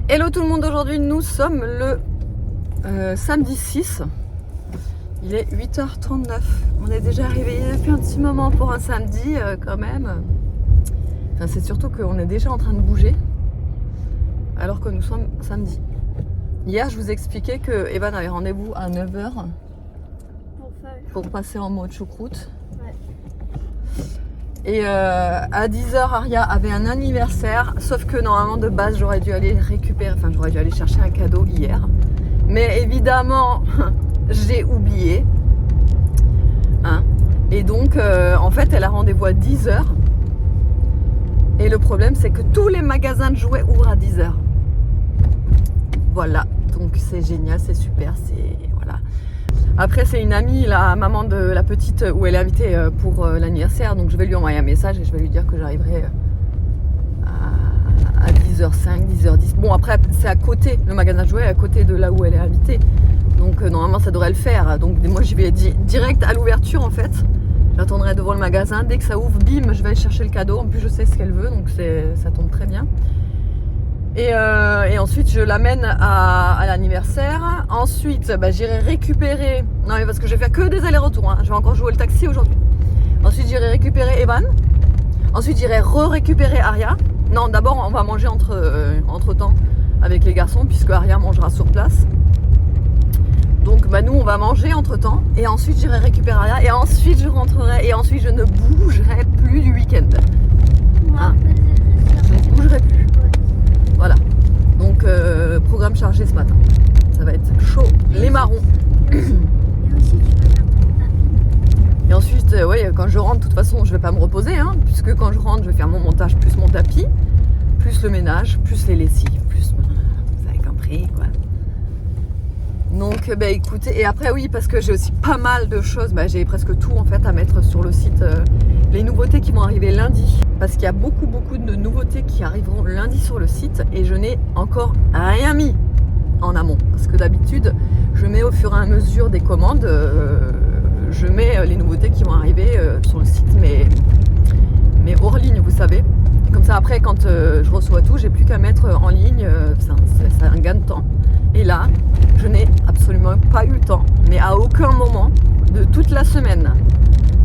Hello tout le monde, aujourd'hui nous sommes le samedi 6. Il est 8h39. On est déjà réveillé depuis un petit moment pour un samedi quand même. Enfin, c'est surtout qu'on est déjà en train de bouger alors que nous sommes samedi. Hier je vous expliquais que Evan avait rendez-vous à 9h pour passer en mode choucroute. Et à 10h, Aria avait un anniversaire, sauf que normalement de base j'aurais dû aller récupérer, enfin j'aurais dû aller chercher un cadeau hier. Mais évidemment, j'ai oublié. Hein. Et donc en fait elle a rendez-vous à 10h. Et le problème c'est que tous les magasins de jouets ouvrent à 10h. Voilà, donc c'est génial, c'est super, c'est... voilà. Après c'est une amie, la maman de la petite où elle est invitée pour l'anniversaire, donc je vais lui envoyer un message et je vais lui dire que j'arriverai à 10h05, 10h10. Bon après c'est à côté, le magasin de jouets est à côté de là où elle est invitée, donc normalement ça devrait le faire. Donc moi j'y vais direct à l'ouverture en fait, j'attendrai devant le magasin, dès que ça ouvre, bim, je vais aller chercher le cadeau, en plus je sais ce qu'elle veut, donc ça tombe très bien. Et ensuite je l'amène à l'anniversaire. Ensuite j'irai récupérer, non mais parce que je vais faire que des allers-retours, hein. Je vais encore jouer le taxi aujourd'hui. Ensuite j'irai récupérer Evan. Ensuite j'irai récupérer Aria. Non, d'abord on va manger entre temps avec les garçons puisque Aria mangera sur place. Donc nous on va manger entre temps. Et ensuite j'irai récupérer Aria. Et ensuite je rentrerai. Et ensuite je ne bougerai plus du week-end, hein. Je ne bougerai plus. Voilà, donc programme chargé ce matin. Ça va être chaud, les marrons. Et ensuite, ouais, quand je rentre, de toute façon, je vais pas me reposer, hein, puisque quand je rentre, je vais faire mon montage, plus mon tapis, plus le ménage, plus les lessives, plus... Vous avez compris, quoi. Donc, écoutez, et après, oui, parce que j'ai aussi pas mal de choses, j'ai presque tout, en fait, à mettre sur le site. Les nouveautés qui vont arriver lundi, parce qu'il y a beaucoup de nouveautés qui arriveront lundi sur le site et je n'ai encore rien mis en amont, parce que d'habitude je mets au fur et à mesure des commandes, je mets les nouveautés qui vont arriver sur le site, mais hors ligne, vous savez, comme ça après quand je reçois tout, j'ai plus qu'à mettre en ligne, c'est un gain de temps. Et là je n'ai absolument pas eu le temps, mais à aucun moment de toute la semaine.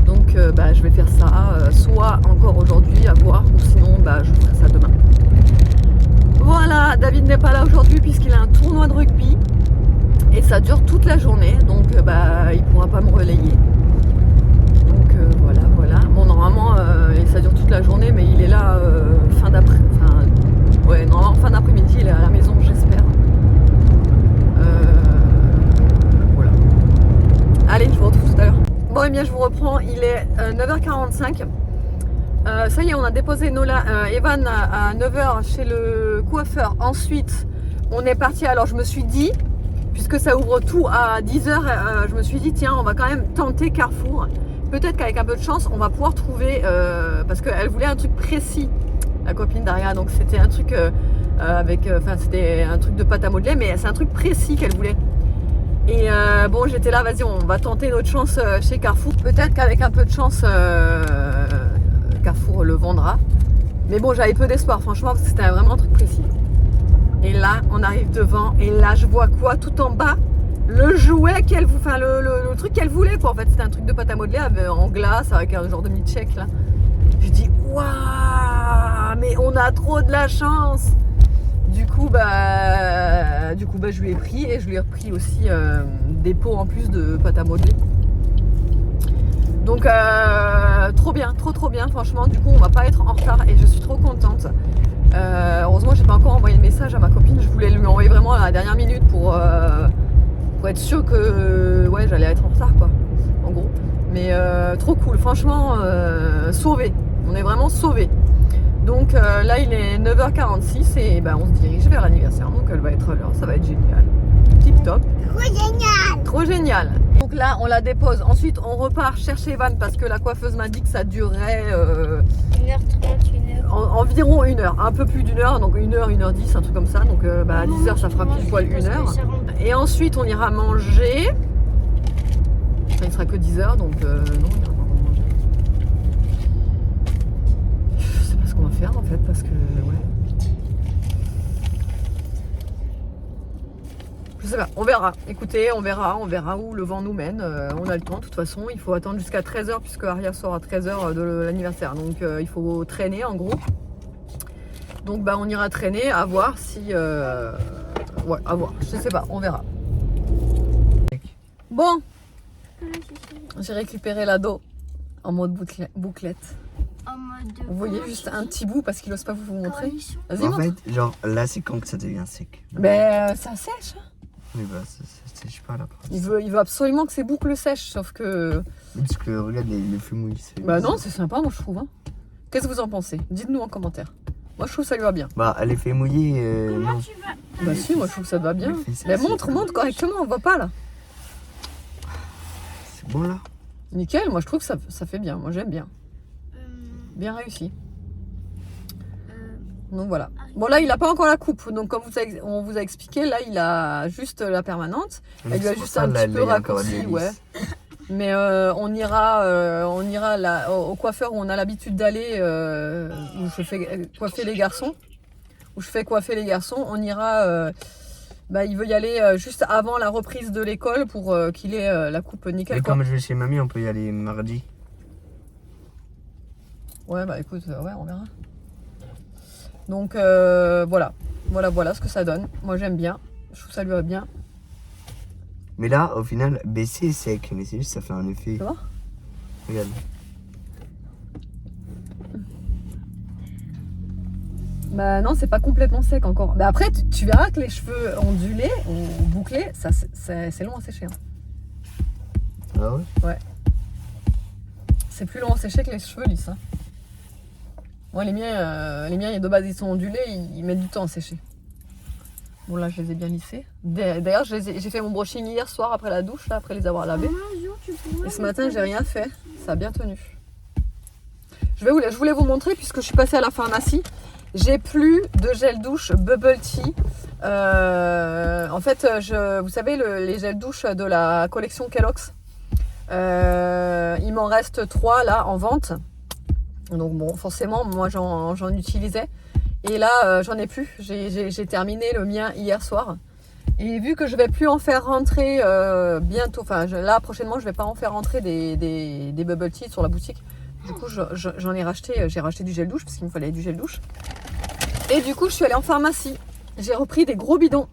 Donc je vais faire ça soit encore aujourd'hui à voir, ou sinon je ferai ça demain. Voilà, David n'est pas là aujourd'hui puisqu'il a un tournoi de rugby et ça dure toute la journée, donc il pourra pas me relayer. Donc voilà. Bon normalement ça dure toute la journée, mais il est là fin d'après-midi, il est à la maison, j'espère. Voilà. Allez, je vous retrouve tout à l'heure. Bon, et bien je vous reprends, il est 9h45. Ça y est, on a déposé Evan à 9h chez le coiffeur. Ensuite, on est parti. Alors, je me suis dit, puisque ça ouvre tout à 10h, je me suis dit, tiens, on va quand même tenter Carrefour. Peut-être qu'avec un peu de chance, on va pouvoir trouver, parce qu'elle voulait un truc précis, la copine d'Aria. Donc, c'était un truc c'était un truc de pâte à modeler, mais c'est un truc précis qu'elle voulait. Et j'étais là, vas-y, on va tenter notre chance chez Carrefour. Peut-être qu'avec un peu de chance, Carrefour le vendra. Mais bon, j'avais peu d'espoir, franchement, parce que c'était vraiment un truc précis. Et là, on arrive devant, et là, je vois quoi tout en bas? Le jouet le truc qu'elle voulait, quoi. En fait, c'était un truc de pâte à modeler en glace, avec un genre de milkshake, là. Je dis, waouh, mais on a trop de la chance! Du coup, je lui ai pris et je lui ai repris aussi des pots en plus de pâte à modeler. Donc, trop bien, trop bien, franchement. Du coup, on va pas être en retard et je suis trop contente. Heureusement, j'ai pas encore envoyé de message à ma copine. Je voulais lui envoyer vraiment à la dernière minute pour être sûr que j'allais être en retard, quoi, en gros. Mais trop cool, franchement, sauvé. On est vraiment sauvés. Donc là il est 9h46 et on se dirige vers l'anniversaire, donc elle va être là, ça va être génial, tip top. Trop génial. Trop génial. Donc là on la dépose, ensuite on repart chercher Evan parce que la coiffeuse m'a dit que ça durerait 1h30, 1h. Environ 1h, un peu plus d'1h, donc 1h, 1h10, un truc comme ça, donc à 10h ça fera pile poil 1h. Et ensuite on ira manger, enfin, il sera que 10h, donc non, on ira manger. Je sais pas ce qu'on va faire en fait, parce que Je sais pas, on verra. Écoutez, on verra où le vent nous mène. On a le temps, de toute façon. Il faut attendre jusqu'à 13h, puisque Aria sort à 13h de l'anniversaire. Donc il faut traîner en gros. Donc bah, on ira traîner, à voir si... Ouais, à voir. Je sais pas, on verra. Bon, j'ai récupéré l'ado en mode bouclette. En mode de Vous voyez juste un petit bout parce qu'il n'ose pas vous montrer. cornichon. Vas-y, En montre. fait, genre là, c'est quand que ça devient sec. Mais ça sèche. Hein. Oui, bah, ça sèche pas là. Il veut absolument que ses boucles sèchent, sauf que... Parce que regarde, les feux mouillés. Bah non, c'est sympa, moi je trouve. Hein. Qu'est-ce que vous en pensez? Dites-nous en commentaire. Moi je trouve que ça lui va bien. Bah, les feux mouillés. Comment Non. tu vas? Bah si, moi je trouve que ça te va bien. Mais fais ça, Mais c'est montre cool. correctement, on voit pas là. C'est bon là. Nickel, moi je trouve que ça fait bien. Moi j'aime bien. Bien réussi. Donc voilà. Bon là il a pas encore la coupe. Donc comme on vous a expliqué, là il a juste la permanente. Elle lui a C'est pour juste ça, un là, petit elle peu est encore raccourci, lisse. ouais. Mais on ira là, au coiffeur où on a l'habitude d'aller, où je fais coiffer les garçons. On ira. Bah, il veut y aller juste avant la reprise de l'école pour qu'il ait la coupe nickel. Et Quoi. comme je vais chez mamie, on peut y aller mardi. Ouais, bah écoute, ouais, on verra. Donc voilà ce que ça donne. Moi j'aime bien. Je trouve que ça lui va bien. Mais là, au final, baisser est sec. Mais c'est juste, ça fait un effet. Tu vois? Regarde. Bah non, c'est pas complètement sec encore. Mais après, tu verras que les cheveux ondulés ou bouclés, ça c'est long à sécher. Hein. Ah ouais? C'est plus long à sécher que les cheveux lisses. Hein. Moi, les miens, de base, ils sont ondulés, ils mettent du temps à sécher. Bon, là, je les ai bien lissés. D'ailleurs, j'ai fait mon brushing hier soir après la douche, là, après les avoir lavés. Et ce matin, j'ai rien fait. Ça a bien tenu. Je voulais vous montrer, puisque je suis passée à la pharmacie. J'ai plus de gel douche Bubble Tea. En fait, vous savez, les gels douche de la collection Kellogg's. Il m'en reste 3 là en vente. Donc bon, forcément, moi j'en utilisais. Et là, j'en ai plus. J'ai terminé le mien hier soir. Et vu que je vais plus en faire rentrer bientôt, enfin là prochainement, je vais pas en faire rentrer des Bubble Tea sur la boutique. Du coup, j'en ai racheté. J'ai racheté du gel douche parce qu'il me fallait du gel douche. Et du coup, je suis allée en pharmacie. J'ai repris des gros bidons.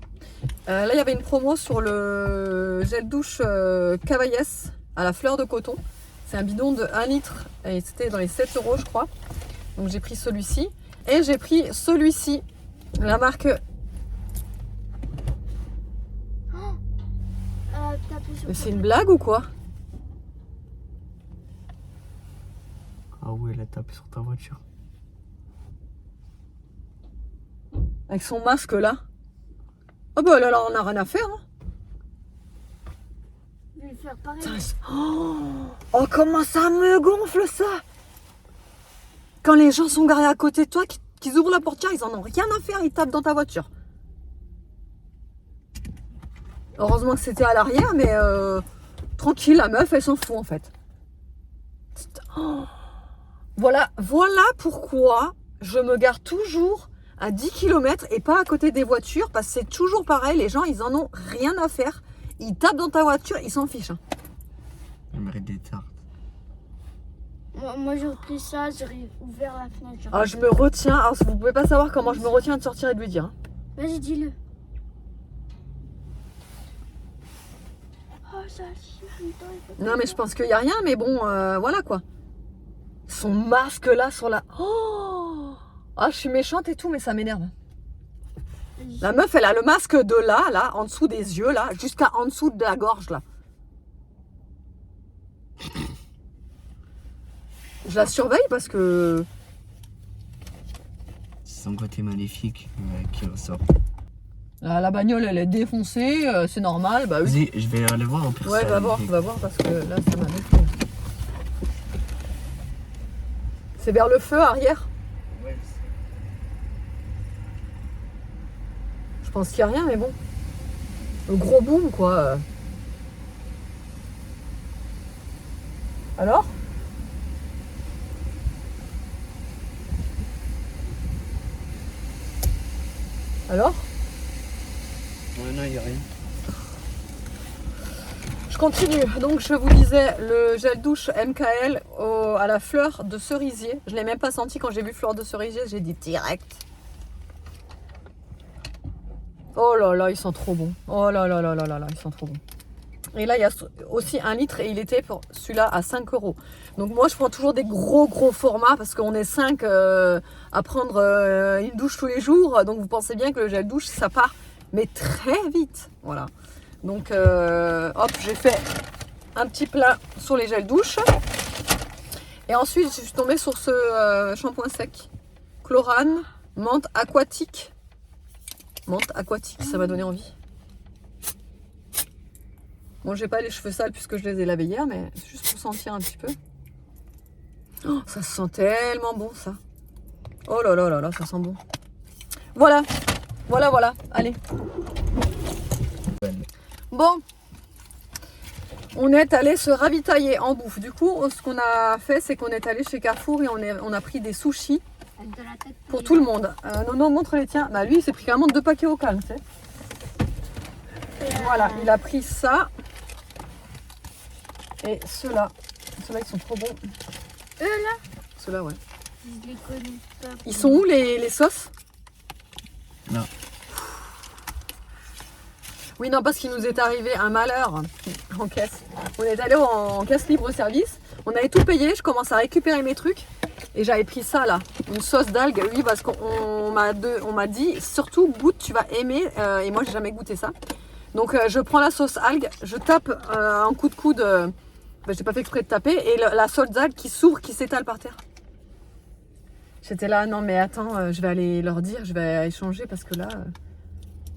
Là, il y avait une promo sur le gel douche Cavaillès à la fleur de coton. C'est un bidon de 1 litre et c'était dans les 7 € je crois. Donc j'ai pris celui-ci. Et j'ai pris celui-ci. La marque... Mais c'est une blague ou quoi? Ah ouais, elle a tapé sur ta voiture. Avec son masque là. Oh bah là, on n'a rien à faire. Hein. Je vais faire pareil. Oh, comment ça me gonfle ça! Quand les gens sont garés à côté de toi, qu'ils ouvrent la portière, ils en ont rien à faire, ils tapent dans ta voiture. Heureusement que c'était à l'arrière, mais tranquille, la meuf, elle s'en fout en fait. Oh. Voilà pourquoi je me gare toujours à 10 km et pas à côté des voitures, parce que c'est toujours pareil, les gens, ils en ont rien à faire. Ils tapent dans ta voiture, ils s'en fichent. Hein. Elle mérite des tartes. Moi j'aurais pris ça, j'aurais ouvert la fenêtre. Ah, je me retiens. Alors, vous pouvez pas savoir comment je me retiens de sortir et de lui dire. Hein. Vas-y, dis-le. Oh, ça Non, mais je pense qu'il y a rien, mais bon, voilà quoi. Son masque là sur la. Oh, ah, je suis méchante et tout, mais ça m'énerve. La meuf, elle a le masque de là, en dessous des yeux, là, jusqu'à en dessous de la gorge, là. Je la surveille parce que... C'est son côté maléfique qui ressort. La bagnole, elle est défoncée, c'est normal. Bah oui. Vas-y, je vais aller voir en personne. Ouais, va voir parce que là, ça m'a défoncé. C'est vers le feu, arrière. Ouais, Je pense qu'il n'y a rien, mais bon. Le gros boom, quoi. Alors ? ouais, non, il n'y a rien. Je continue. Donc je vous disais le gel douche MKL à la fleur de cerisier. Je ne l'ai même pas senti quand j'ai vu fleur de cerisier. J'ai dit direct. Oh là là, ils sont trop bons. Oh là là là là là là, ils sont trop bons. Et là, il y a aussi 1 litre et il était pour celui-là à 5 €. Donc moi, je prends toujours des gros formats parce qu'on est 5 à prendre une douche tous les jours. Donc vous pensez bien que le gel douche, ça part, mais très vite. Voilà. Donc hop, j'ai fait un petit plat sur les gels douche. Et ensuite, je suis tombée sur ce shampoing sec. Chlorane, menthe aquatique. Menthe aquatique, ça m'a donné envie. Bon, j'ai pas les cheveux sales puisque je les ai lavés hier, mais c'est juste pour sentir un petit peu. Oh, ça sent tellement bon, ça. Oh là là là là, ça sent bon. Voilà, voilà, voilà. Allez. Bon. On est allé se ravitailler en bouffe. Du coup, ce qu'on a fait, c'est qu'on est allé chez Carrefour et on a pris des sushis Avec de la tête pour tout le monde. Nono, montre les tiens. Bah, lui, il s'est pris carrément 2 paquets au calme, tu sais. Voilà, il a pris ça. Et ceux-là. Ceux-là, ils sont trop bons. Eux là, Ceux-là, ouais. je les connais pas. Ils sont où les sauces? Non. Oui, non, parce qu'il nous est arrivé un malheur en caisse. On est allé en caisse libre-service. On avait tout payé. Je commence à récupérer mes trucs. Et j'avais pris ça, là. Une sauce d'algues. Oui, parce qu'on m'a dit, surtout, goûte, tu vas aimer. Et moi, j'ai jamais goûté ça. Donc, je prends la sauce algue. Je tape un coup de coude. J'ai pas fait exprès de taper. Et la sauce d'algue qui s'ouvre, qui s'étale par terre. J'étais là, non, mais attends, je vais aller leur dire. Je vais échanger parce que là...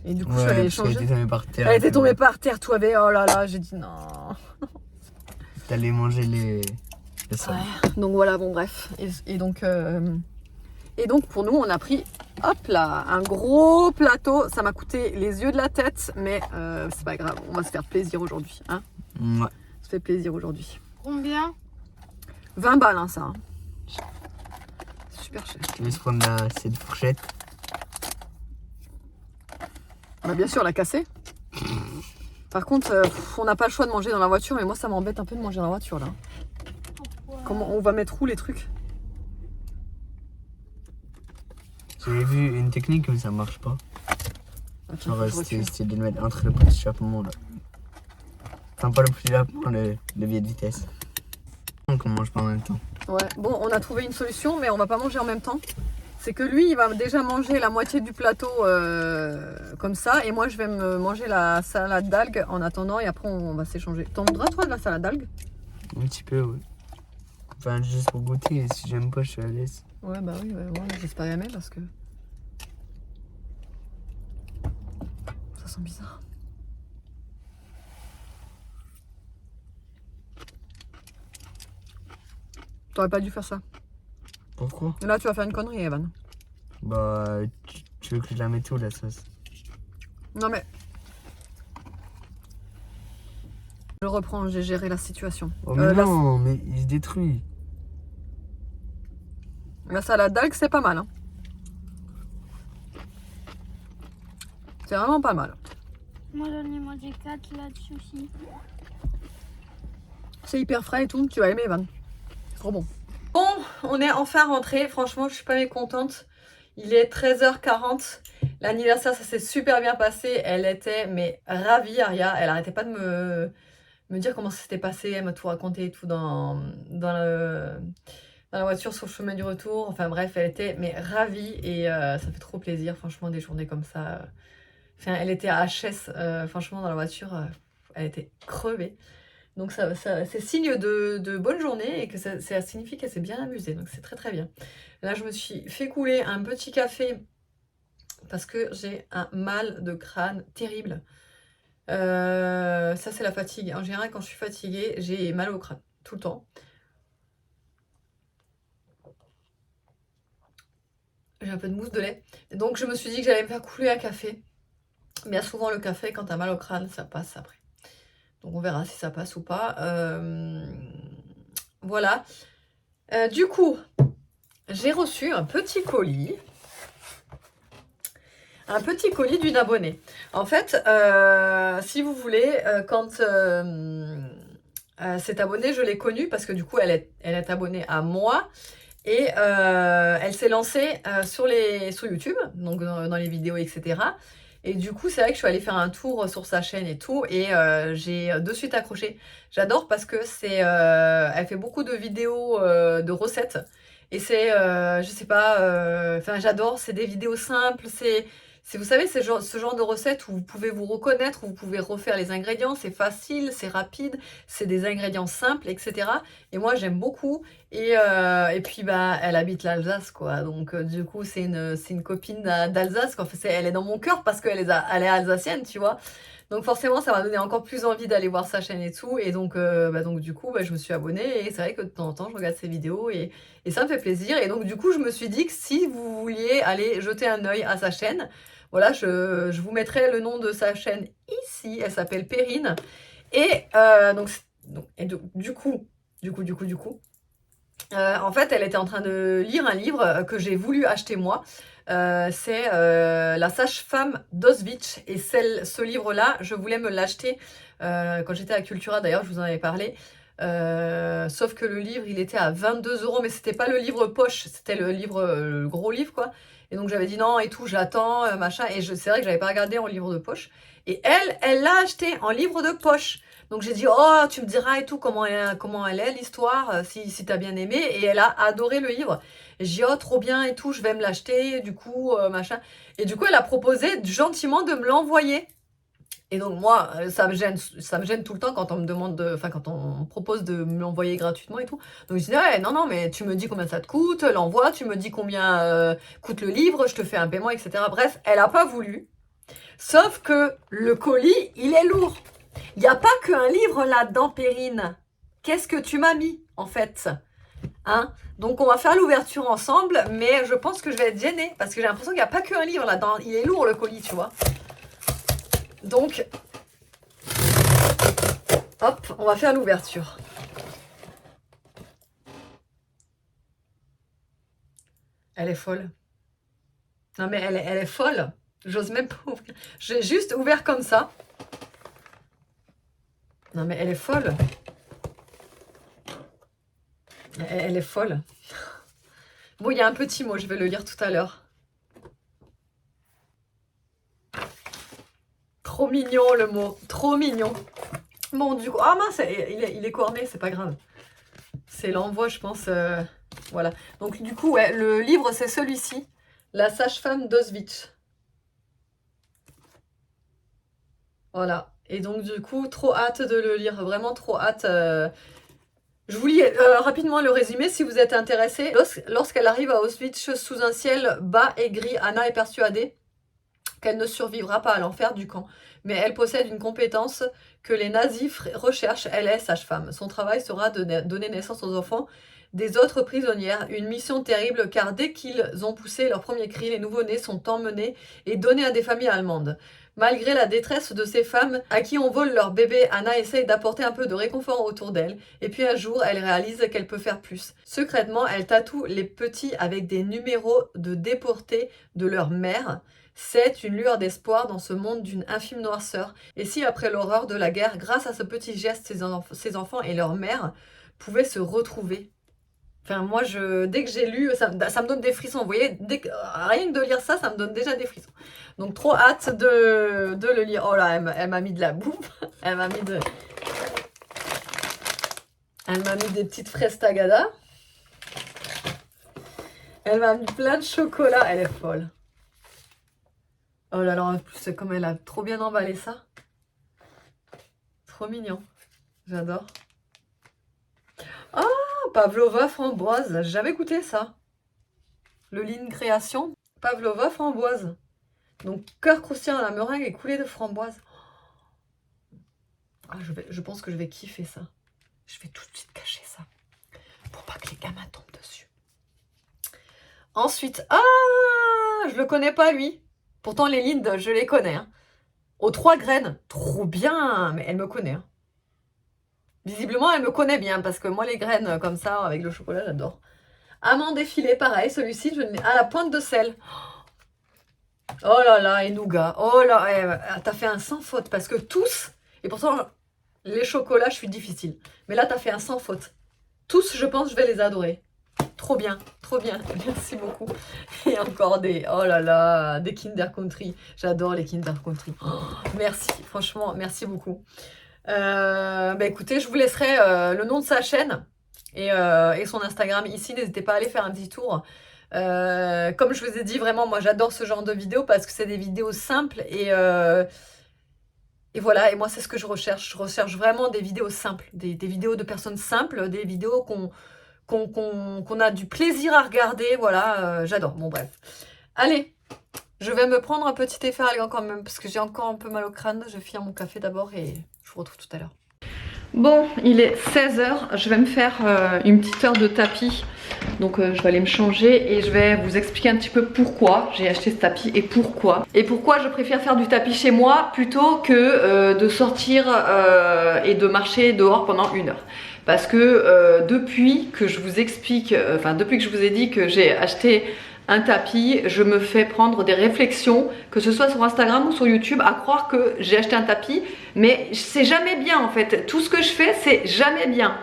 Et du coup, je suis allée échanger. Elle était tombée par terre. Elle était tombée par terre, tout avait. Oh là là, j'ai dit non. T'allais manger les sols. Ouais. Donc voilà, bon, bref. Et donc, pour nous, on a pris, hop là, un gros plateau. Ça m'a coûté les yeux de la tête, mais c'est pas grave. On va se faire plaisir aujourd'hui. Hein, Ouais. on se fait plaisir aujourd'hui. Combien? 20 balles, hein, ça. Hein. C'est super cher. Tu veux se prendre cette fourchette? Bah, bien sûr, la casser. Par contre, on n'a pas le choix de manger dans la voiture, mais moi, ça m'embête un peu de manger dans la voiture, là. Pourquoi? Comment on va mettre où les trucs? J'avais vu une technique, mais ça marche pas. Attends, Genre, faut que je recule. c'était de le mettre entre le petit échappement, là. Enfin, pas le petit échappement, le levier de vitesse. Donc, on mange pas en même temps. Ouais, bon, on a trouvé une solution, mais on va pas manger en même temps. C'est que lui, il va déjà manger la moitié du plateau comme ça, et moi, je vais me manger la salade d'algues en attendant, et après, on va s'échanger. T'en voudras, toi, de la salade d'algues? Un petit peu, ouais. Enfin, juste pour goûter, et si j'aime pas, je suis à l'aise. Ouais, bah oui, ouais, j'espère aimer parce que... Ça sent bizarre. T'aurais pas dû faire ça. Pourquoi? Là, tu vas faire une connerie, Evan. Bah, tu veux que je la mette où, la sauce? Non, mais... Je reprends, j'ai géré la situation. Oh, mais non, mais il se détruit. La salade d'algues, c'est pas mal. Hein. C'est vraiment pas mal. Moi j'en ai mangé 4 là de sushi. C'est hyper frais et tout. Tu vas aimer, Evan. C'est trop bon. Bon, on est enfin rentré. Franchement, je suis pas mécontente. Il est 13h40. L'anniversaire, ça s'est super bien passé. Elle était mais ravie, Aria. Elle arrêtait pas de me dire comment ça s'était passé. Elle m'a tout raconté et tout dans la voiture sur le chemin du retour. Enfin bref, elle était mais ravie et ça fait trop plaisir. Franchement, des journées comme ça. Enfin, elle était à HS. Franchement, dans la voiture, elle était crevée. Donc ça c'est signe de bonne journée et que ça signifie qu'elle s'est bien amusée. Donc c'est très très bien. Là, je me suis fait couler un petit café parce que j'ai un mal de crâne terrible. Ça, c'est la fatigue. En général, quand je suis fatiguée, j'ai mal au crâne tout le temps. J'ai un peu de mousse de lait. Donc, je me suis dit que j'allais me faire couler un café. Bien souvent, le café, quand t'as mal au crâne, ça passe après. Donc, on verra si ça passe ou pas. Voilà. Du coup, j'ai reçu un petit colis. un petit colis d'une abonnée. En fait, si vous voulez, quand cette abonnée, je l'ai connue parce que du coup, elle est abonnée à moi. Et elle s'est lancée sur YouTube, donc dans les vidéos, etc. Et du coup, c'est vrai que je suis allée faire un tour sur sa chaîne et tout, et j'ai de suite accroché. J'adore parce que elle fait beaucoup de vidéos de recettes, et je sais pas, enfin j'adore, c'est des vidéos simples, vous savez, c'est ce genre de recettes où vous pouvez vous reconnaître, où vous pouvez refaire les ingrédients, c'est facile, c'est rapide, c'est des ingrédients simples, etc. Et moi, j'aime beaucoup. Et puis, bah, elle habite l'Alsace, quoi. Donc, du coup, c'est une copine d'Alsace, quoi. Enfin, elle est dans mon cœur parce qu'elle elle est alsacienne, tu vois. Donc, forcément, ça m'a donné encore plus envie d'aller voir sa chaîne et tout. Et donc, du coup, je me suis abonnée. Et c'est vrai que de temps en temps, je regarde ses vidéos et ça me fait plaisir. Et donc, du coup, je me suis dit que si vous vouliez aller jeter un œil à sa chaîne, voilà, je vous mettrai le nom de sa chaîne ici. Elle s'appelle Perrine. Et du coup, en fait, elle était en train de lire un livre que j'ai voulu acheter moi. C'est La sage-femme d'Auschwitz. Et ce livre-là, je voulais me l'acheter quand j'étais à Cultura. D'ailleurs, je vous en avais parlé. Sauf que le livre, il était à 22 €, mais c'était pas le livre poche, c'était le gros livre, quoi. Et donc j'avais dit non et tout, j'attends, machin. Et c'est vrai que j'avais pas regardé en livre de poche. Et elle l'a acheté en livre de poche. Donc j'ai dit, oh, tu me diras et tout, comment elle est l'histoire, si t'as bien aimé. Et elle a adoré le livre. Et j'ai dit, oh, trop bien et tout, je vais me l'acheter, du coup, machin. Et du coup, elle a proposé gentiment de me l'envoyer. Et donc moi, ça me gêne tout le temps quand on me demande, quand on me propose de me l'envoyer gratuitement et tout. Donc je dis, ouais, non, mais tu me dis combien ça te coûte, l'envoi, tu me dis combien coûte le livre, je te fais un paiement, etc. Bref, elle n'a pas voulu. Sauf que le colis, il est lourd. Il n'y a pas qu'un livre là-dedans, Perrine. Qu'est-ce que tu m'as mis, en fait, hein? Donc on va faire l'ouverture ensemble, mais je pense que je vais être gênée, parce que j'ai l'impression qu'il n'y a pas qu'un livre là-dedans. Il est lourd, le colis, tu vois. Donc, hop, on va faire l'ouverture. Elle est folle. Non mais elle est folle. J'ose même pas ouvrir. J'ai juste ouvert comme ça. Non mais elle est folle. Elle est folle. Bon, il y a un petit mot, je vais le lire tout à l'heure. Trop mignon le mot, trop mignon. Bon, du coup, ah mince, il est corné, c'est pas grave. C'est l'envoi, je pense. Voilà. Donc, du coup, ouais, le livre, c'est celui-ci. La sage-femme d'Auschwitz. Voilà. Et donc, du coup, trop hâte de le lire. Vraiment trop hâte. Je vous lis rapidement le résumé si vous êtes intéressé. Lorsqu'elle arrive à Auschwitz sous un ciel bas et gris, Anna est persuadée qu'elle ne survivra pas à l'enfer du camp. Mais elle possède une compétence que les nazis recherchent. Elle est sage-femme. Son travail sera de donner naissance aux enfants des autres prisonnières. Une mission terrible car dès qu'ils ont poussé leur premier cri, les nouveau-nés sont emmenés et donnés à des familles allemandes. Malgré la détresse de ces femmes à qui on vole leur bébé, Anna essaye d'apporter un peu de réconfort autour d'elle. Et puis un jour, elle réalise qu'elle peut faire plus. Secrètement, elle tatoue les petits avec des numéros de déportés de leur mère. C'est une lueur d'espoir dans ce monde d'une infime noirceur. Et si après l'horreur de la guerre, grâce à ce petit geste, ces enfants et leur mère pouvaient se retrouver. Enfin, moi, dès que j'ai lu, ça me donne des frissons. Vous voyez, rien que de lire ça, ça me donne déjà des frissons. Donc, trop hâte de le lire. Oh là, elle m'a mis de la bouffe. Elle m'a mis des petites fraises tagada. Elle m'a mis plein de chocolat. Elle est folle. Oh là là, en plus, comme elle a trop bien emballé ça. Trop mignon. J'adore. Ah, Pavlova framboise. J'ai jamais goûté ça. Le Line Création. Pavlova framboise. Donc, cœur croustillant à la meringue et coulée de framboise. Ah, je pense que je vais kiffer ça. Je vais tout de suite cacher ça. Pour pas que les gamins tombent dessus. Ensuite, je le connais pas lui. Pourtant, les Lindt, je les connais. Hein. Aux 3 graines. Trop bien. Mais elle me connaît. Hein. Visiblement, elle me connaît bien. Parce que moi, les graines comme ça, avec le chocolat, j'adore. Amande effilée, pareil. Celui-ci, à la pointe de sel. Oh là là, et nougat. Oh là, t'as fait un sans faute parce que tous, et pourtant les chocolats, je suis difficile. Mais là, t'as fait un sans faute. Tous, je pense, je vais les adorer. Trop bien, merci beaucoup. Et encore des, oh là là, des Kinder Country. J'adore les Kinder Country. Oh, merci, franchement, merci beaucoup. Bah écoutez, je vous laisserai le nom de sa chaîne et son Instagram ici. N'hésitez pas à aller faire un petit tour. Comme je vous ai dit, vraiment, moi j'adore ce genre de vidéos parce que c'est des vidéos simples et voilà, et moi c'est ce que je recherche. Je recherche vraiment des vidéos simples, des vidéos de personnes simples, des vidéos qu'on a du plaisir à regarder, voilà, j'adore. Bon bref. Allez, je vais me prendre un petit effaralgan quand même parce que j'ai encore un peu mal au crâne. Je vais finir mon café d'abord et je vous retrouve tout à l'heure. Bon, il est 16 h, je vais me faire une petite heure de tapis. Donc je vais aller me changer et je vais vous expliquer un petit peu pourquoi j'ai acheté ce tapis et pourquoi. Et pourquoi je préfère faire du tapis chez moi plutôt que de sortir et de marcher dehors pendant 1 heure. Parce que depuis que je vous explique, depuis que je vous ai dit que j'ai acheté un tapis, je me fais prendre des réflexions, que ce soit sur Instagram ou sur YouTube, à croire que j'ai acheté un tapis, mais c'est jamais bien en fait. Tout ce que je fais, c'est jamais bien.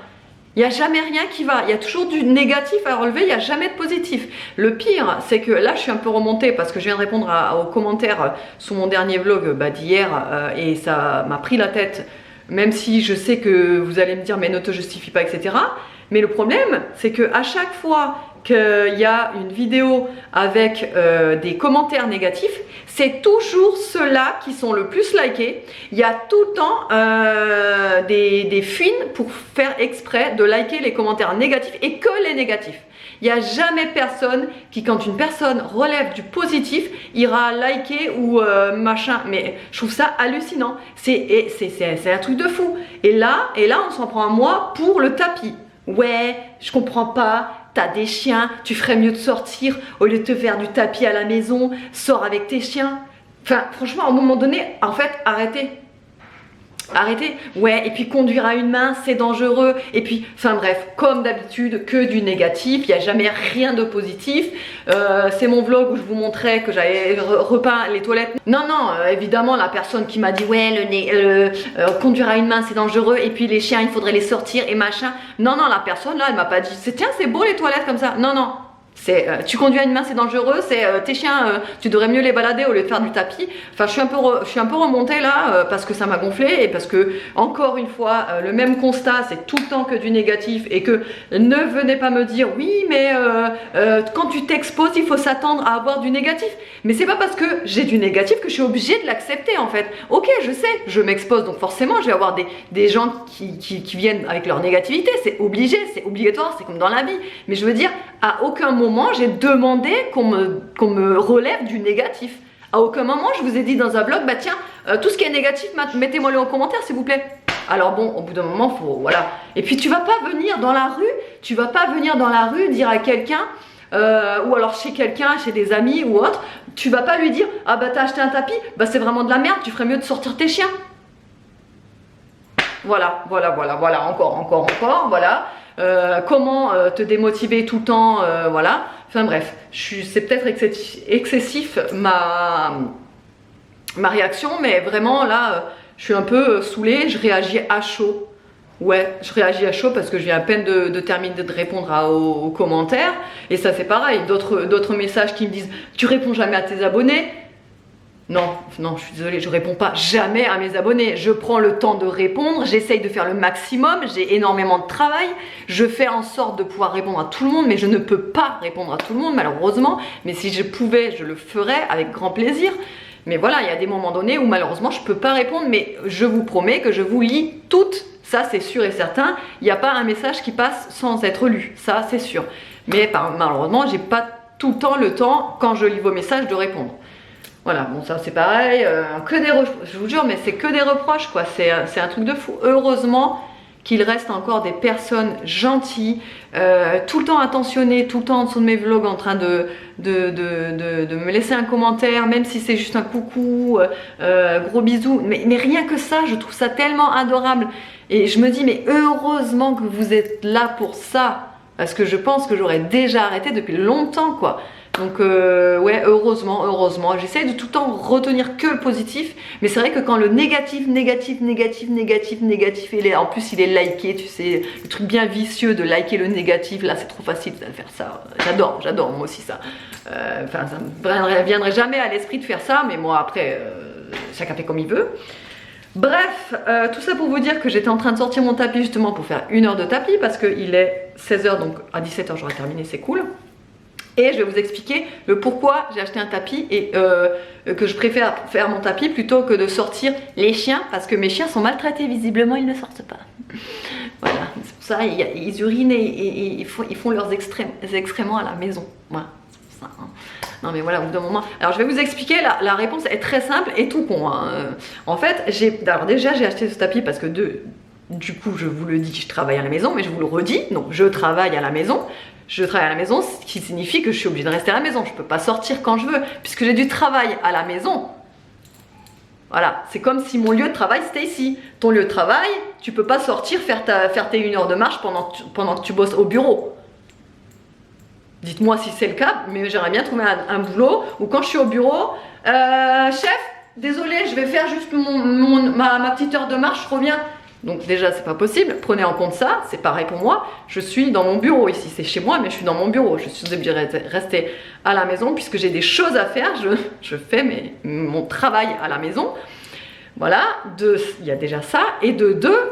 Il n'y a jamais rien qui va, il y a toujours du négatif à relever, il n'y a jamais de positif. Le pire, c'est que là je suis un peu remontée parce que je viens de répondre aux commentaires sur mon dernier vlog d'hier et ça m'a pris la tête, même si je sais que vous allez me dire mais ne te justifie pas, etc. Mais le problème, c'est qu'à chaque fois qu'il y a une vidéo avec des commentaires négatifs, c'est toujours ceux-là qui sont le plus likés. Il y a tout le temps des fines pour faire exprès de liker les commentaires négatifs et que les négatifs. Il n'y a jamais personne qui, quand une personne relève du positif, ira liker ou machin. Mais je trouve ça hallucinant. C'est un truc de fou. Et là on s'en prend à moi pour le tapis. Ouais, je comprends pas. T'as des chiens, tu ferais mieux de sortir au lieu de te faire du tapis à la maison, sors avec tes chiens. Enfin, franchement, à un moment donné, en fait, arrêtez. Arrêtez. Ouais, et puis conduire à une main, c'est dangereux. Et puis, enfin bref, comme d'habitude, que du négatif. Il n'y a jamais rien de positif. C'est mon vlog où je vous montrais que j'avais repeint les toilettes. Non, évidemment, la personne qui m'a dit ouais, conduire à une main, c'est dangereux. Et puis les chiens, il faudrait les sortir et machin. Non, la personne là, elle m'a pas dit tiens, c'est beau les toilettes comme ça. Non. C'est tu conduis à une main, c'est dangereux, c'est tes chiens, tu devrais mieux les balader au lieu de faire du tapis. Enfin, je suis un peu remontée là parce que ça m'a gonflé et parce que, encore une fois, le même constat, c'est tout le temps que du négatif et que ne venez pas me dire oui, mais quand tu t'exposes, il faut s'attendre à avoir du négatif. Mais c'est pas parce que j'ai du négatif que je suis obligée de l'accepter en fait. Ok, je sais, je m'expose donc forcément, je vais avoir des gens qui viennent avec leur négativité, c'est obligé, c'est obligatoire, c'est comme dans la vie. Mais je veux dire, à aucun moment j'ai demandé qu'on me relève du négatif. À aucun moment je vous ai dit dans un vlog bah tiens tout ce qui est négatif mettez-moi-le en commentaire s'il vous plaît. Alors bon, au bout d'un moment faut voilà. Et puis tu vas pas venir dans la rue, dire à quelqu'un ou alors chez quelqu'un, chez des amis ou autre, tu vas pas lui dire ah bah t'as acheté un tapis, bah c'est vraiment de la merde, tu ferais mieux de sortir tes chiens. Voilà, encore, voilà. Comment te démotiver tout le temps, voilà. Enfin bref, c'est peut-être excessif ma réaction, mais vraiment là, je suis un peu saoulée, je réagis à chaud. Ouais, je réagis à chaud parce que je viens à peine de terminer de répondre aux commentaires. Et ça c'est pareil, d'autres messages qui me disent tu réponds jamais à tes abonnés. Non, je suis désolée, je réponds pas jamais à mes abonnés. Je prends le temps de répondre, j'essaye de faire le maximum, j'ai énormément de travail. Je fais en sorte de pouvoir répondre à tout le monde, mais je ne peux pas répondre à tout le monde malheureusement. Mais si je pouvais, je le ferais avec grand plaisir. Mais voilà, il y a des moments donnés où malheureusement je peux pas répondre, mais je vous promets que je vous lis toutes. Ça c'est sûr et certain, il n'y a pas un message qui passe sans être lu, ça c'est sûr. Mais malheureusement, j'ai pas tout le temps, quand je lis vos messages, de répondre. Voilà, bon ça c'est pareil, je vous jure, mais c'est que des reproches quoi, c'est un truc de fou. Heureusement qu'il reste encore des personnes gentilles, tout le temps attentionnées, tout le temps en dessous de mes vlogs en train de me laisser un commentaire, même si c'est juste un coucou, gros bisous, mais rien que ça, je trouve ça tellement adorable. Et je me dis mais heureusement que vous êtes là pour ça, parce que je pense que j'aurais déjà arrêté depuis longtemps quoi. Donc ouais, heureusement. J'essaie de tout le temps retenir que le positif, mais c'est vrai que quand le négatif, il est, en plus il est liké, tu sais, le truc bien vicieux de liker le négatif, là c'est trop facile de faire ça. J'adore moi aussi ça. Enfin, ça me viendrait jamais à l'esprit de faire ça, mais moi après, chacun fait comme il veut. Bref, tout ça pour vous dire que j'étais en train de sortir mon tapis justement pour faire 1 heure de tapis parce qu'il est 16 h, donc à 17 h j'aurai terminé, c'est cool. Et je vais vous expliquer le pourquoi j'ai acheté un tapis et que je préfère faire mon tapis plutôt que de sortir les chiens parce que mes chiens sont maltraités, visiblement ils ne sortent pas. Voilà, c'est pour ça, ils urinent et ils font leurs excréments à la maison. Voilà, c'est pour ça. Hein. Non mais voilà, au bout d'un moment. Alors je vais vous expliquer, la réponse est très simple et tout con. Hein. En fait, alors déjà j'ai acheté ce tapis parce que du coup je vous le dis, je travaille à la maison, mais je vous le redis, donc je travaille à la maison. Je travaille à la maison, ce qui signifie que je suis obligée de rester à la maison. Je ne peux pas sortir quand je veux, puisque j'ai du travail à la maison. Voilà, c'est comme si mon lieu de travail c'était ici. Ton lieu de travail, tu peux pas sortir faire tes 1 heure de marche pendant que tu bosses au bureau. Dites-moi si c'est le cas, mais j'aimerais bien trouver un boulot où quand je suis au bureau, chef, désolé, je vais faire juste ma petite heure de marche, je reviens. Donc déjà c'est pas possible, prenez en compte ça, c'est pareil pour moi, je suis dans mon bureau ici, c'est chez moi mais je suis dans mon bureau, je suis obligée de rester à la maison puisque j'ai des choses à faire, je fais mon travail à la maison. Voilà, il y a déjà ça, et de deux,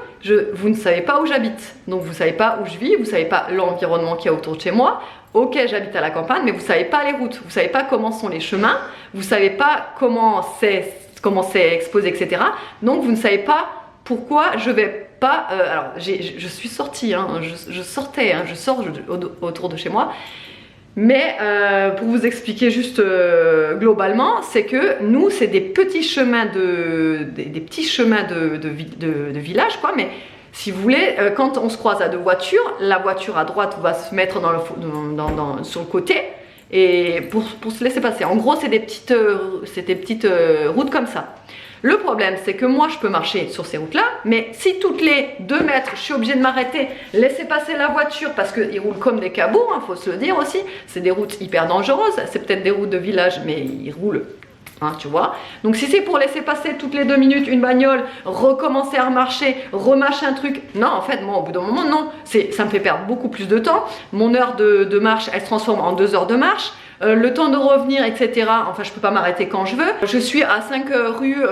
vous ne savez pas où j'habite, donc vous savez pas où je vis, vous savez pas l'environnement qu'il y a autour de chez moi. Ok, j'habite à la campagne, mais vous savez pas les routes, vous savez pas comment sont les chemins, vous savez pas comment c'est exposé, etc. Donc vous ne savez pas pourquoi je vais pas. Alors je suis sortie, hein, je sors autour de chez moi. Mais pour vous expliquer juste globalement, c'est que nous, c'est des petits chemins des petits chemins de village, quoi. Mais si vous voulez, quand on se croise à deux voitures, la voiture à droite va se mettre sur le côté et pour se laisser passer. En gros, c'est des petites routes comme ça. Le problème, c'est que moi, je peux marcher sur ces routes-là, mais si toutes les 2 mètres, je suis obligée de m'arrêter, laisser passer la voiture, parce qu'ils roulent comme des cabots, hein, faut se le dire aussi, c'est des routes hyper dangereuses, c'est peut-être des routes de village, mais ils roulent, hein, tu vois. Donc si c'est pour laisser passer toutes les 2 minutes une bagnole, recommencer à remarcher, remâcher un truc, non, en fait, moi, au bout d'un moment, non, ça me fait perdre beaucoup plus de temps. Mon heure de marche, elle se transforme en 2 heures de marche. Le temps de revenir, etc. Enfin, je peux pas m'arrêter quand je veux. Je suis à 5 rues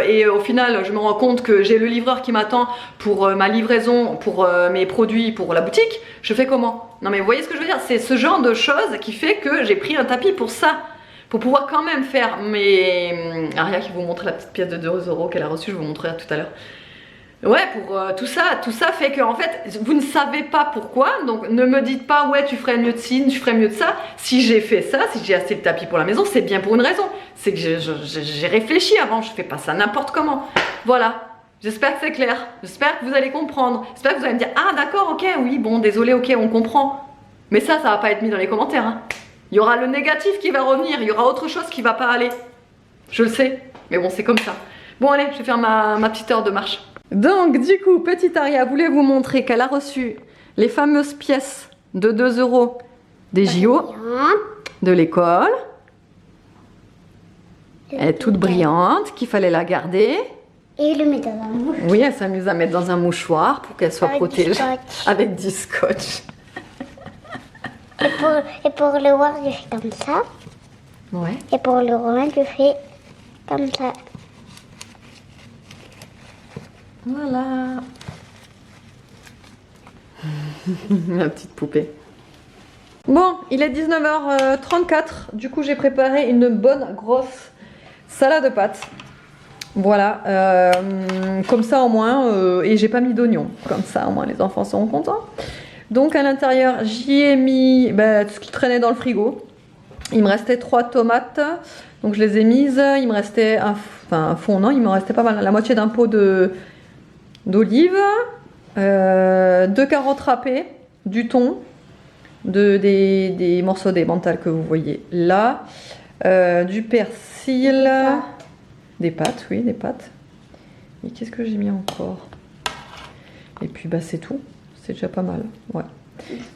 et au final, je me rends compte que j'ai le livreur qui m'attend pour ma livraison, pour mes produits, pour la boutique. Je fais comment? Non mais vous voyez ce que je veux dire? C'est ce genre de choses qui fait que j'ai pris un tapis pour ça. Pour pouvoir quand même faire mes... Aria qui vous montre la petite pièce de 2 € qu'elle a reçue, je vous montrerai tout à l'heure. Ouais, pour tout ça fait que en fait, vous ne savez pas pourquoi, donc ne me dites pas ouais tu ferais mieux de ci, tu ferais mieux de ça. Si j'ai fait ça, si j'ai acheté le tapis pour la maison, c'est bien pour une raison. C'est que j'ai réfléchi avant, je fais pas ça n'importe comment. Voilà, j'espère que c'est clair, j'espère que vous allez comprendre, j'espère que vous allez me dire ah d'accord, ok, oui, bon, désolé, ok, on comprend. Mais ça va pas être mis dans les commentaires, hein. Il y aura le négatif qui va revenir, il y aura autre chose qui va pas aller. Je le sais, mais bon, c'est comme ça. Bon allez, je vais faire ma petite heure de marche. Donc du coup, petite Aria voulait vous montrer qu'elle a reçu les fameuses pièces de 2 € des JO de l'école. Elle est toute brillante, qu'il fallait la garder. Et le mettre dans un mouchoir. Oui, elle s'amuse à mettre dans un mouchoir pour qu'elle soit protégée. Avec du scotch. Et pour le voir, je fais comme ça. Ouais. Et pour le remettre, je fais comme ça. Voilà. Ma petite poupée. Bon, il est 19h34. Du coup, j'ai préparé une bonne grosse salade de pâtes. Voilà. Comme ça au moins. Et j'ai pas mis d'oignons. Comme ça au moins les enfants seront contents. Donc à l'intérieur, j'y ai mis tout ce qui traînait dans le frigo. Il me restait 3 tomates. Donc je les ai mises. Il me restait un fond. Non, il me restait pas mal. La moitié d'un pot d'olive, 2 carottes râpées, du thon, des morceaux d'émental que vous voyez là, du persil, des pâtes, oui, des pâtes. Et qu'est-ce que j'ai mis encore? Et puis c'est tout, c'est déjà pas mal, ouais.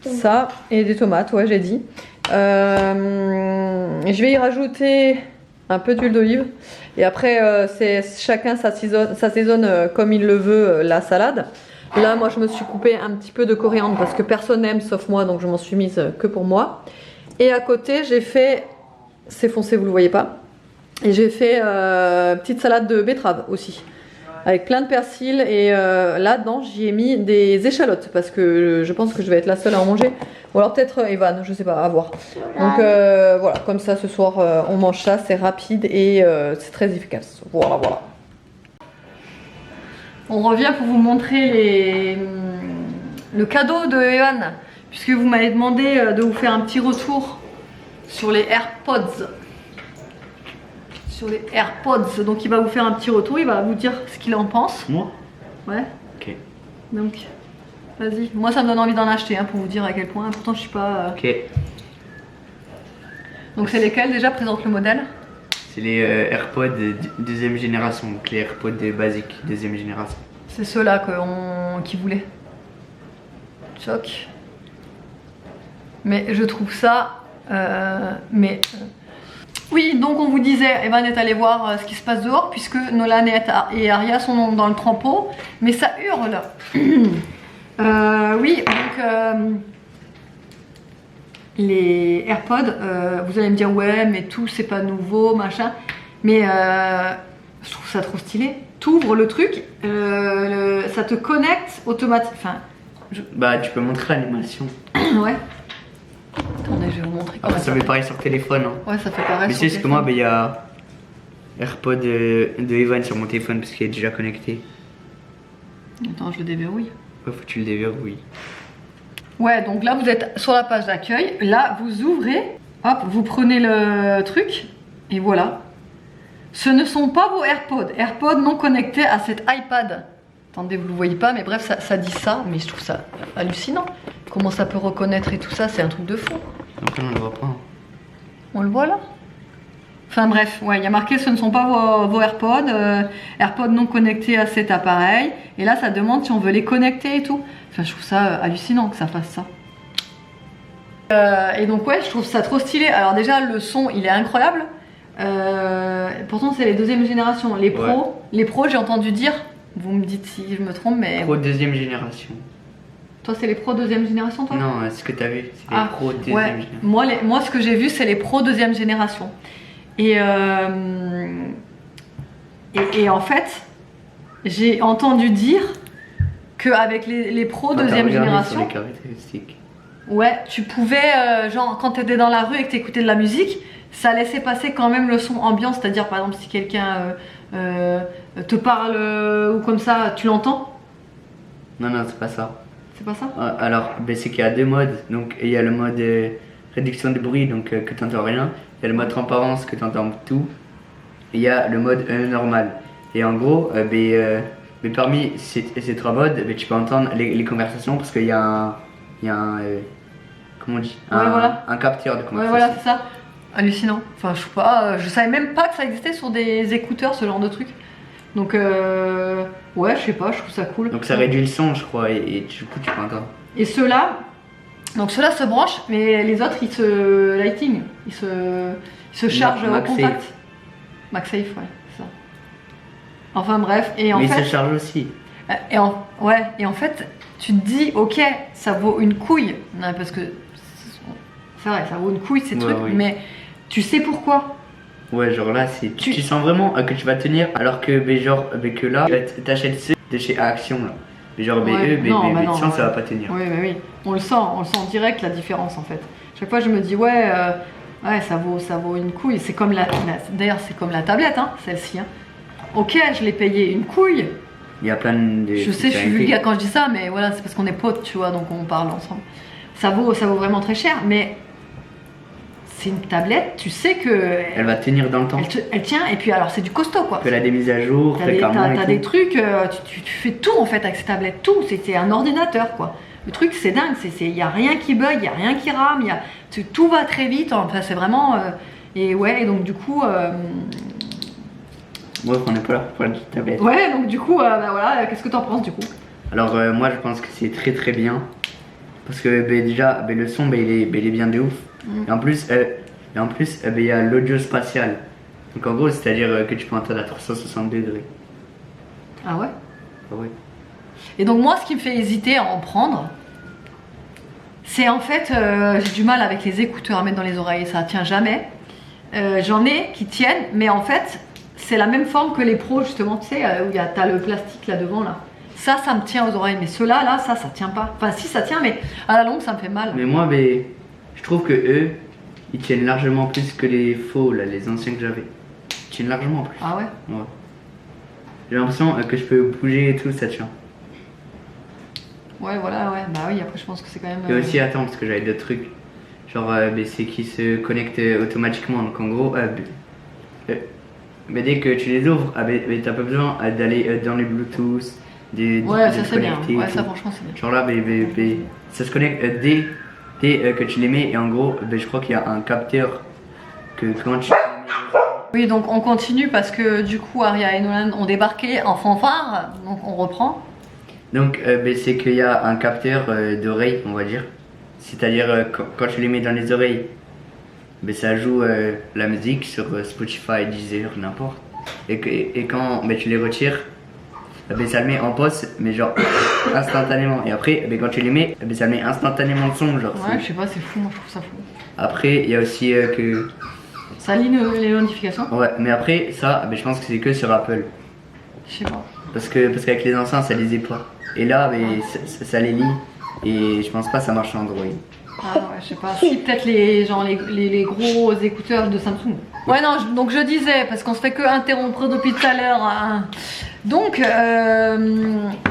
Ça, et des tomates, ouais, j'ai dit. Je vais y rajouter un peu d'huile d'olive. Et après, chacun s'assaisonne comme il le veut la salade. Là, moi, je me suis coupé un petit peu de coriandre parce que personne n'aime sauf moi, donc je m'en suis mise que pour moi. Et à côté, j'ai fait, c'est foncé, vous le voyez pas, et j'ai fait petite salade de betterave aussi, avec plein de persil. Et là-dedans, j'y ai mis des échalotes parce que je pense que je vais être la seule à en manger. Ou alors peut-être Evan, je sais pas, à voir. Donc voilà, comme ça, ce soir, on mange ça, c'est rapide et c'est très efficace. Voilà, voilà. On revient pour vous montrer le cadeau de Evan, puisque vous m'avez demandé de vous faire un petit retour sur les AirPods. Sur les AirPods, donc il va vous faire un petit retour, il va vous dire ce qu'il en pense. Moi? Ouais. Ok. Donc, vas-y. Moi, ça me donne envie d'en acheter, hein, pour vous dire à quel point. Pourtant, je suis pas. Ok. Donc, c'est lesquels déjà? Présente le modèle. C'est les AirPods deuxième génération, donc les AirPods basiques deuxième génération. C'est ceux-là qui voulaient. Choc. Mais je trouve ça. Oui, donc on vous disait, Evan est allé voir ce qui se passe dehors, puisque Nolan et Aria sont dans le trempeau, mais ça hurle. Oui, donc les AirPods, vous allez me dire ouais, mais tout c'est pas nouveau, machin, mais je trouve ça trop stylé. T'ouvres le truc, ça te connecte automatiquement. Enfin, Bah, tu peux montrer l'animation. ouais. Attendez, je vais vous montrer comment ça fait pareil sur téléphone. Hein. Ouais, ça fait pareil. Mais sur c'est que moi, il y a AirPod de Evan sur mon téléphone parce qu'il est déjà connecté. Attends, je le déverrouille. Ouais, faut que tu le déverrouilles. Ouais, donc là vous êtes sur la page d'accueil. Là vous ouvrez, hop, vous prenez le truc et voilà. Ce ne sont pas vos AirPods. AirPods non connectés à cet iPad. Attendez, vous le voyez pas, mais bref, ça dit ça. Mais je trouve ça hallucinant. Comment ça peut reconnaître et tout ça, c'est un truc de fou. Donc là, on le voit pas. On le voit là? Enfin bref, ouais, il y a marqué ce ne sont pas vos AirPods, AirPods non connectés à cet appareil. Et là, ça demande si on veut les connecter et tout. Enfin, je trouve ça hallucinant que ça fasse ça. Et donc ouais, je trouve ça trop stylé. Alors déjà, le son, il est incroyable. Pourtant, c'est les deuxième génération. Les pros, j'ai entendu dire. Vous me dites si je me trompe, mais... Pro deuxième génération. Toi, c'est les pros deuxième génération, toi? Non, ce que t'as vu, c'est les pros deuxième génération. Moi, ce que j'ai vu, c'est les pros deuxième génération. Et en fait, j'ai entendu dire qu'avec les pros deuxième génération, sur les caractéristiques. Ouais, tu pouvais, genre, quand t'étais dans la rue et que t'écoutais de la musique, ça laissait passer quand même le son ambiant, c'est-à-dire par exemple si quelqu'un te parle ou comme ça, tu l'entends? Non, c'est pas ça. C'est pas ça? Alors, c'est qu'il y a deux modes. Donc, il y a le mode réduction de bruit, donc que t'entends rien. Il y a le mode transparence, que t'entends tout. Et il y a le mode normal. Et en gros, mais parmi ces trois modes, tu peux entendre les conversations parce qu'il y a un comment on dit, un capteur de conversation. Ouais, voilà, c'est ça. Hallucinant. Enfin, je sais pas, je savais même pas que ça existait sur des écouteurs, ce genre de truc. Donc, ouais, je sais pas, je trouve ça cool. Donc, ça réduit le son, je crois, et du coup, tu peux entendre. Et ceux-là, donc ceux-là se branchent, mais les autres, ils se lighting, ils se chargent au contact. MagSafe, ouais, c'est ça. Enfin, bref, et en fait. Mais ils se chargent aussi. Et en fait, tu te dis, ok, ça vaut une couille. Non, parce que c'est vrai, ça vaut une couille ces trucs, oui. Mais tu sais pourquoi? Ouais, genre là, tu sens vraiment que tu vas tenir, alors que, que là, t'achètes ceux de chez Action là. Mais genre, ça va pas tenir. Oui, mais oui, on le sent direct la différence en fait. Chaque fois, je me dis, ouais, ça vaut une couille. C'est comme d'ailleurs, c'est comme la tablette, hein, celle-ci. Hein. Ok, je l'ai payé une couille. Il y a plein de. Je sais, je suis vulgaire quand je dis ça, mais voilà, c'est parce qu'on est potes, tu vois, donc on parle ensemble. Ça vaut vraiment très cher, mais c'est une tablette, tu sais que. Elle va tenir dans le temps. Elle tient, et puis alors c'est du costaud quoi. Tu peux la des mises à jour, t'as des trucs, tu fais tout en fait avec cette tablette, tout, c'est un ordinateur quoi. Le truc c'est dingue, il n'y a rien qui bug, il n'y a rien qui rame, tout va très vite, enfin c'est vraiment. Et ouais, et donc du coup. Moi, on n'est pas là pour la tablette. Ouais, donc du coup, voilà, qu'est-ce que t'en penses du coup? Alors, moi je pense que c'est très très bien. Parce que déjà, le son, il est bien de ouf. Et en plus, il y a l'audio spatial. Donc en gros, c'est-à-dire que tu peux entendre à 360 degrés. Ah ouais? Ah ouais. Et donc moi, ce qui me fait hésiter à en prendre, c'est en fait, j'ai du mal avec les écouteurs à mettre dans les oreilles, ça tient jamais. J'en ai qui tiennent, mais en fait, c'est la même forme que les pros justement, tu sais, où t'as le plastique là devant là. Ça me tient aux oreilles, mais ceux-là, là, ça tient pas. Enfin si, ça tient, mais à la longue, ça me fait mal. Mais moi, je trouve que eux, ils tiennent largement plus que les faux, là, les anciens que j'avais. Ils tiennent largement plus. Ah ouais? Ouais. J'ai l'impression que je peux bouger et tout, ça tient. Ouais, voilà, ouais. Bah oui, après, je pense que c'est quand même... Et aussi, attends, parce que j'avais d'autres trucs. Genre, c'est qui se connectent automatiquement. Donc en gros, dès que tu les ouvres, t'as pas besoin d'aller dans les Bluetooth, ouais, ça c'est bien. connecter et Ouais, tout. ça franchement c'est bien. Genre là, ça se connecte dès que tu les mets. Et en gros, je crois qu'il y a un capteur que quand tu... Oui, donc on continue parce que du coup, Aria et Nolan ont débarqué en fanfare. Donc on reprend. Donc, c'est qu'il y a un capteur d'oreille, on va dire. C'est-à-dire, quand tu les mets dans les oreilles, ça joue la musique sur Spotify, Deezer, n'importe. Et quand tu les retires, ça le met en pause, mais genre instantanément. Et après, quand tu les mets, ça le met instantanément le son. Genre, Ouais, je sais pas, c'est fou, moi je trouve ça fou. Après, il y a aussi que... Ça lit les notifications? Ouais, mais après, ça, je pense que c'est que sur Apple. Je sais pas. Parce qu'avec les anciens, ça lisait pas. Et là, ça les lit. Et je pense pas que ça marche sur Android. Ah ouais, je sais pas. Si, peut-être les gros écouteurs de Samsung. Ouais, non, donc je disais, parce qu'on se fait que interrompre depuis tout à l'heure. Hein. Donc,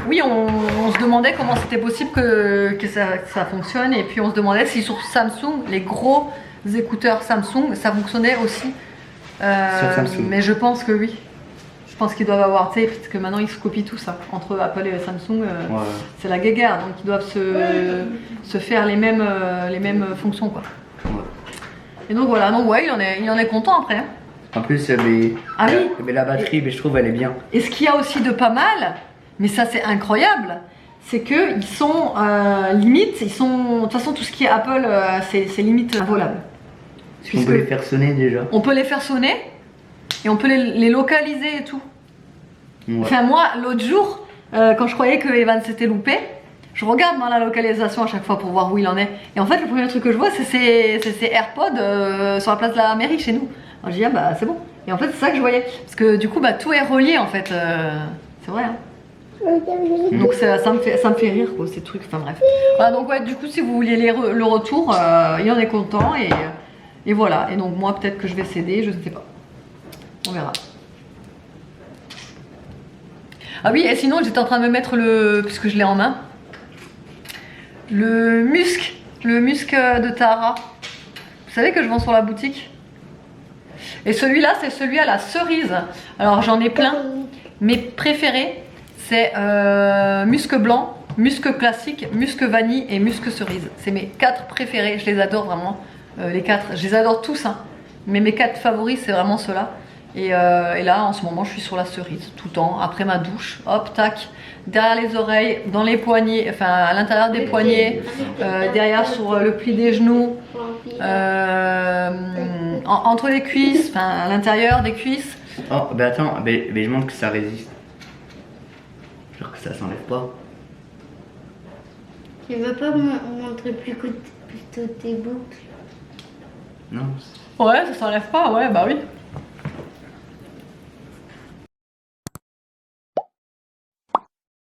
oui, on se demandait comment c'était possible que ça fonctionne. Et puis on se demandait si sur Samsung, les gros écouteurs Samsung, ça fonctionnait aussi. Sur Samsung. Mais je pense que oui. Je pense qu'ils doivent avoir, tu sais, parce que maintenant ils se copient tout ça. Entre Apple et Samsung, Ouais. c'est la guéguerre. Donc ils doivent se faire les mêmes fonctions, quoi. Ouais. Et donc voilà, donc ouais, il en est content après. Hein. En plus, Ah oui. la batterie, je trouve, elle est bien. Et ce qu'il y a aussi de pas mal, mais ça c'est incroyable, c'est que ils sont limite, de toute façon tout ce qui est Apple, c'est limite involable. On peut les faire sonner déjà. On peut les faire sonner et on peut les localiser et tout. Ouais. Enfin moi, l'autre jour, quand je croyais que Evan s'était loupé, je regarde dans la localisation à chaque fois pour voir où il en est. Et en fait, le premier truc que je vois, c'est ses AirPods sur la place de la mairie chez nous. Alors je dis, ah bah c'est bon. Et en fait, c'est ça que je voyais. Parce que du coup, tout est relié en fait. C'est vrai. Hein. Donc ça me fait rire quoi, ces trucs. Enfin bref. Voilà, donc ouais, du coup, si vous vouliez le retour, il en est content. Et voilà. Et donc moi, peut-être que je vais céder, je ne sais pas. On verra. Ah oui, et sinon, j'étais en train de me mettre puisque je l'ai en main, le musc de Tara. Vous savez que je vends sur la boutique. Et celui-là, c'est celui à la cerise. Alors j'en ai plein. Mes préférés, c'est musc blanc, musc classique, musc vanille et musc cerise. C'est mes 4 préférés. Je les adore vraiment. Les 4, je les adore tous. Hein. Mais mes 4 favoris, c'est vraiment ceux-là. Et là, en ce moment, je suis sur la cerise tout le temps. Après ma douche, hop, tac, derrière les oreilles, dans les poignets, enfin à l'intérieur des poignets, derrière sur le pli des genoux, entre les cuisses, enfin à l'intérieur des cuisses. Oh, attends, je montre que ça résiste. Genre que ça s'enlève pas. Tu veux pas me montrer plutôt tes boucles? Non. Ouais, ça s'enlève pas, ouais, bah oui.